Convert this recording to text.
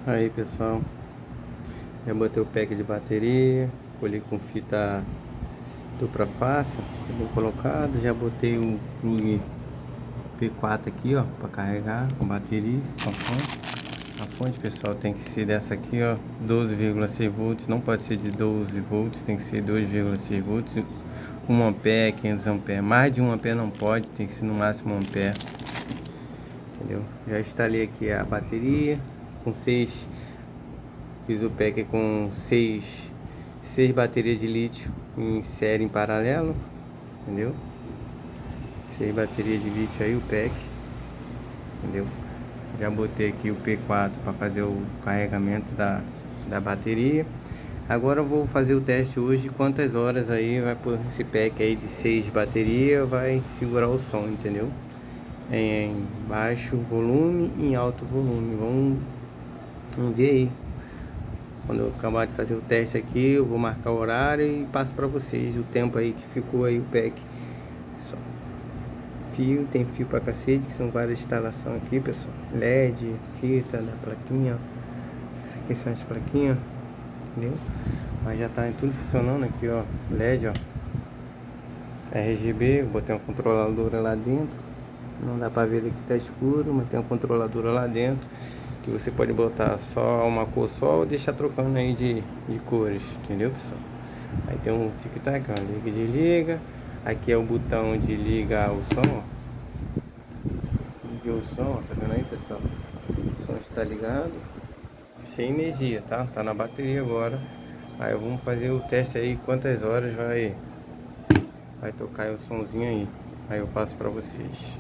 Aí pessoal, já botei o pack de bateria, colhi com fita dupla face, bem colocado. Já botei o plug P4 aqui, ó, para carregar com bateria, com fonte. A fonte, pessoal, tem que ser dessa aqui, ó, 12,6 volts, não pode ser de 12 volts, tem que ser 2,6 volts, 1 ampere, 500 ampere, mais de 1 ampere não pode, tem que ser no máximo 1 ampere, entendeu? Já instalei aqui a bateria com 6. Fiz o pack com seis baterias de lítio em série em paralelo, entendeu? 6 baterias de lítio aí, o pack, entendeu? Já botei aqui o P4 para fazer o carregamento da bateria. Agora eu vou fazer o teste hoje, quantas horas aí vai por esse pack aí de 6 baterias vai segurar o som, entendeu? Em baixo volume e em alto volume. Vamos ver aí. Quando eu acabar de fazer o teste aqui, eu vou marcar o horário e passo para vocês o tempo aí que ficou aí o pack. Pessoal, tem fio pra cacete, que são várias instalações aqui, pessoal. LED, fita da plaquinha, ó. Essa aqui são as plaquinhas, entendeu? Mas já tá tudo funcionando aqui, ó. LED, ó. RGB, botei uma controladora lá dentro. Não dá pra ver aqui, tá escuro, mas tem uma controladora lá dentro, que você pode botar só uma cor só ou deixar trocando aí de cores, entendeu, pessoal? Aí tem um tic-tac, ó, liga e desliga. Aqui é o botão de ligar o som, ó. Liguei o som, ó, tá vendo aí, pessoal? O som está ligado, sem energia, tá? Tá na bateria agora. Aí vamos fazer o teste aí, quantas horas vai tocar o somzinho aí. Aí eu passo pra vocês.